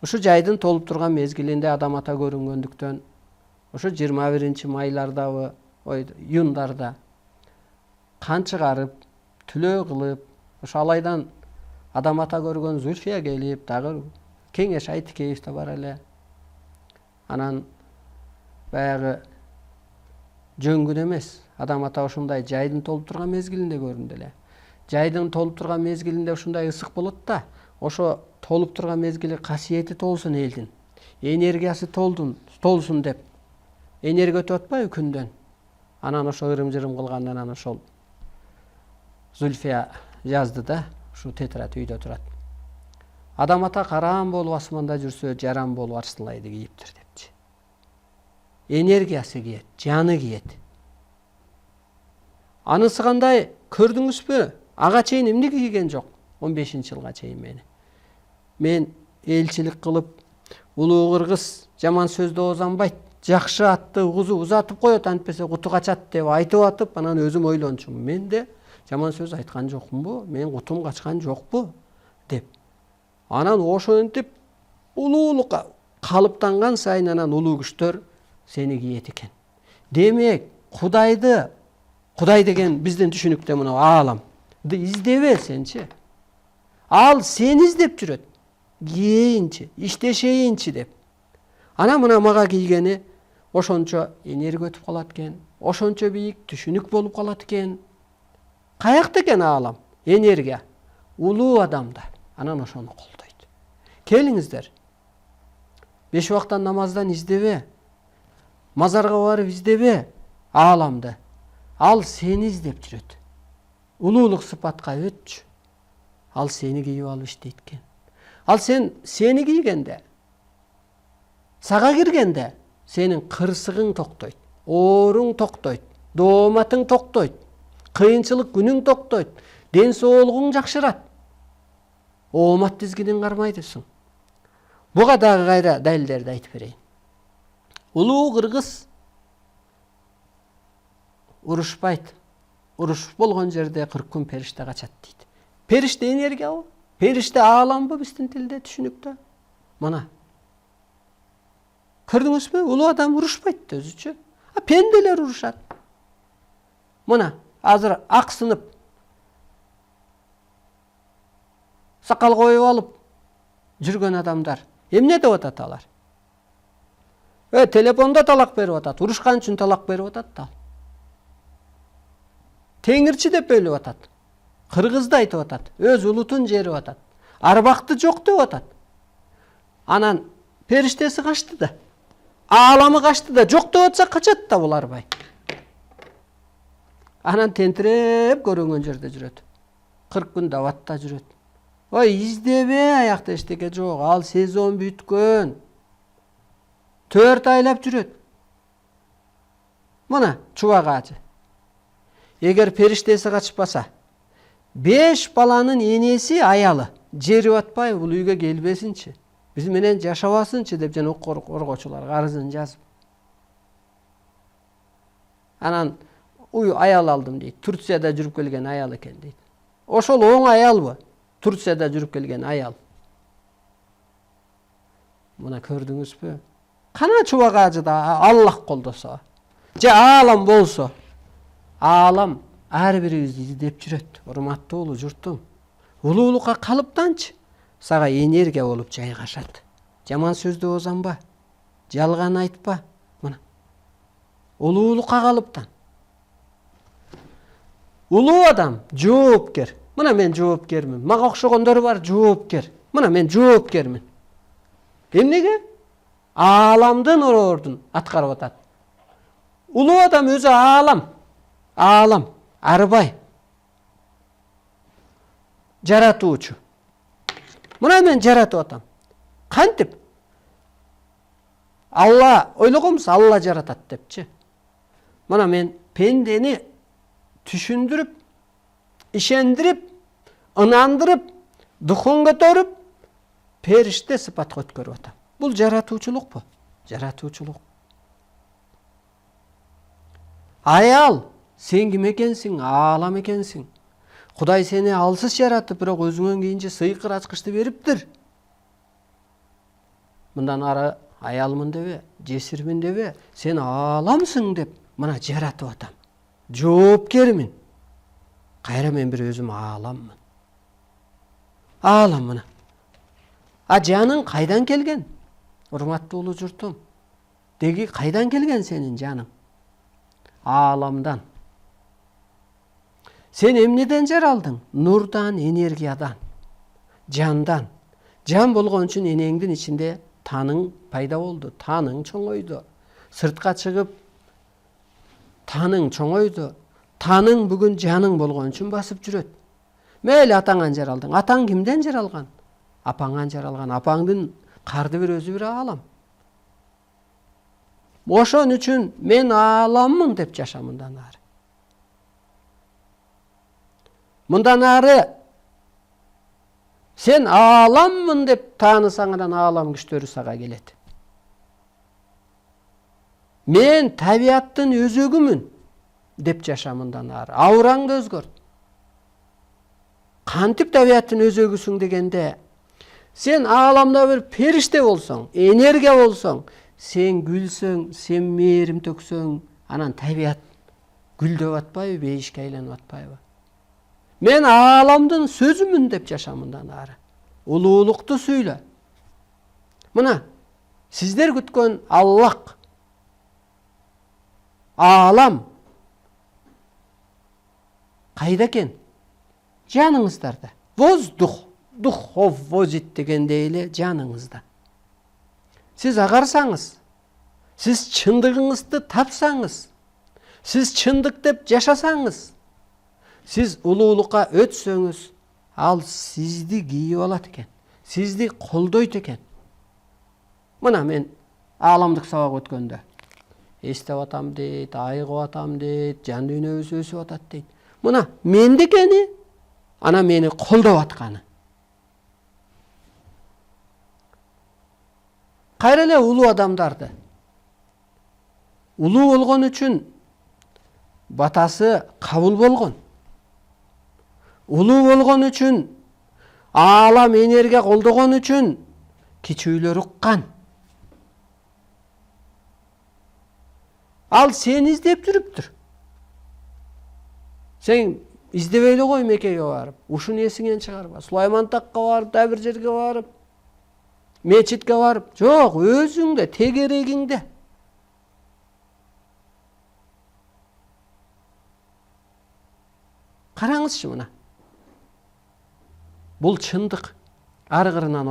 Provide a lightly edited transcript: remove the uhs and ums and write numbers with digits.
Ушу жайдын толуп турган мезгилинде адам ата көрүнгөндүктөн ошо 21-майлардабы, июндарда кан чыгарып, түлөө кылып, ошо алайдан адам ата көргөн Зульфия келип, дагы Кеңеш Айтикеев да бар эле. Анан баягы жөнгүн эмес, адам ата ушундай жайдын толуп турган мезгилинде көрүндү эле. Жайдын толуп турган мезгилинде ушундай ысык болот да, ошо толуп турган мезгили касиети толсун элдин, энергиясы толсун деп энергия өтүп атпайбы күндөн. Анан ошо ырым-жырым кылгандан анан ошол Зульфия жазды да, ушу тетрадь үйдө турат. Адам ата караан болуп асманда жүрсө, жаран болуп арсылайды кийиптир депчи. Энергиясы киет, жаны киет. Анысы кандай көрдүңүзбү? Ага чейин эмне кийген жок? 15-жылга чейин мен элчилик кылып, улуу кыргыз жаман сөздү оозанбайт, жакшы атты угузу узатып коет, антпесе куту качат деп айтып атып, анан өзүм ойлончумун. Мен де жаман сөз айткан жокмунбу? Мен кутум качкан жокпу? Деп. Анан ошентип улуулукка калыптанган сайын анан улуу күчтөр сени кийет экен. Демек, Кудай деген биздин түшүнүктө мына аалам. Издебе сенчи. Ал сени издеп жүрөт. Кийейинчи, иштешейинчи деп. Анан мына мага кийгени ошончо энергия өтүп калат экен, ошончо бийик түшүнүк болуп калат экен. Каякта экен аалам? Энергия. Улуу адамда. Анан ошону колдойт. Келиңиздер. 5 убактан намаздан издебе. Мазарга барып издебе ааламды. Ал сени издеп жүрөт. Улуулук сыпатка өтчү. Ал сени кийип алып иштейт экен. Ал сени кийгенде, сага киргенде сенин кырсыгың токтойт, ооруң токтойт, дооматың токтойт, кыйынчылык күнүң токтойт, ден соолугуң жакшырат. Оомат тизгиниң кармайдысың. Буга дагы кайра далилдерди айтып берейин. Улуу кыргыз урушпайт. Уруш болгон жерде 40 күн периште качат дейт. Периште энергиябы? Периште ааламбы биздин тилде, түшүнүктө? Мына. Көрдүңүзбү? Улуу адам урушпайт өзүчө. Пенделер урушат. Мына, азыр аксынып, сакал коюп алып жүргөн адамдар эмне деп атат алар? Телефондо талак берип атат, урушкан үчүн талак берип атат да. Теңирчи деп бөлүп атат. Кыргызды айтып атат, өз улутун жерип атат. Арбакты жок деп атат. Анан периштеси качты да. Ааламы качты да, жок деп атса качат да бул арбай. Анан тентиреп көрүнгөн жерде жүрөт. 40 күн даватта жүрөт. Издебе, аякта эчтеке жок. Ал сезон бүткөн. 4 айлап жүрөт. Мына чубак ажы. Эгер периштеси качпаса, 5 баланын энеси аялы жерип атпайбы, бул үйгө келбесинчи, биз менен жашабасынчы деп жана коргоочуларга арызын жазып. Анан уй аял алдым дейт. Турцияда жүрүп келген аял экен дейт. Ошол оң аялбы? Турцияда жүрүп келген аял. Мына көрдүңүзбү? Кана чубак ажыда Аллах колдосо, же аалам болсо, аалам ар бирибизди издеп жүрөт. Урматтуу улуу журтум. Улуулукка калыптанчы сага энергия болуп жайгашат. Жаман сөздү оозанба, жалган айтпа. Мына. Улуулукка калыптан. Улуу адам жоопкер. Мына мен жоопкермин. Мага окшогондор бар жоопкер. Мына мен жоопкермин. Эмнеге? Ааламдын ордун аткарып атат. Улуу адам өзү аалам, арбай. Жаратуучу. Мына мен жаратып атам. Кантип? Алла, ойлогонбуз, Алла жаратат депчи. Мына мен пендени түшүндүрүп, ишендирип, ынандырып, духун көтөрүп, периште сыпатка өткөрүп атам. Бул жаратуучулукпу? Жаратуучулук. Аял, сен ким экенсиң? Аалам экенсиң. Кудай сени алсыз жаратып, бирок өзүңөн кийинче сыйкыр ачкычты бериптир. мындан ары аялмын дебе, жесирмин дебе, сен ааламсың деп мына жаратып атам. Жоопкермин. Кайра мен бир өзүм ааламмын. Аалам мына. А жаның кайдан келген? Урматтуу улуу журтум. Деги кайдан келген сенин жаның? Ааламдан. Сен эмнеден жаралдың? Нурдан, энергиядан, жандан. Жан болгон үчүн энеңдин ичинде таның пайда болду, таның чоңойду. Сыртка чыгып таның чоңойду. Таның бүгүн жаның болгон үчүн басып жүрөт. Мейли атаңан жаралдың. Атаң кимден жаралган? Апаңан жаралган. Апаңдын карды бир өзү бир аалам. Ошон үчүн мен ааламмын деп жаша мындан ары. Мындан ары сен ааламмын деп таанысаңдан аалам күчтөрү сага келет. Мен табияттын өзөгүмүн деп жаша мындан ары. Аураңды өзгөрт. Кантип табияттын өзөгүсүң дегенде, сен ааламда бир периште болсоң, энергия болсоң, сен гүлсөң, сен мээрим төксөң, анан табият гүлдөп атпайбы, бейишке айланып атпайбы? Мен ааламдын сөзүмүн деп жаша мындан ары. Улуулукту сүйлө. Мына, сиздер күткөн Аллах, аалам кайда экен? Жаныңыздарда. Воздух, духов возит дегендей эле жаныңызда. Сиз агарсаңыз, сиз чындыгыңызды тапсаңыз, сиз чындык деп жашасаңыз, сиз улуулукка өтсөңүз, ал сизди кийип алат экен, сизди колдойт экен. Мына мен ааламдык сабак өткөндө эстеп атам дейт, айыгып атам дейт, жан дүйнөбүз өсүп атат дейт. Мына мендикени, ана мени колдоп атканы. Кайра эле улуу адамдарды. Улуу болгон үчүн батасы кабыл болгон. Улуу болгон үчүн аалам энергия колдогон үчүн кичүүлөр уккан. Ал сени издеп жүрүптүр. Сен издебей эле кой Мекеге барып, ушуну эсиңен чыгарба. Сулайман такка барып, да бир жерге барып, мечитке барып, жок, өзүңдө, тегерегиңде. Караңызчы мына. Бул чындык. Ары кырынан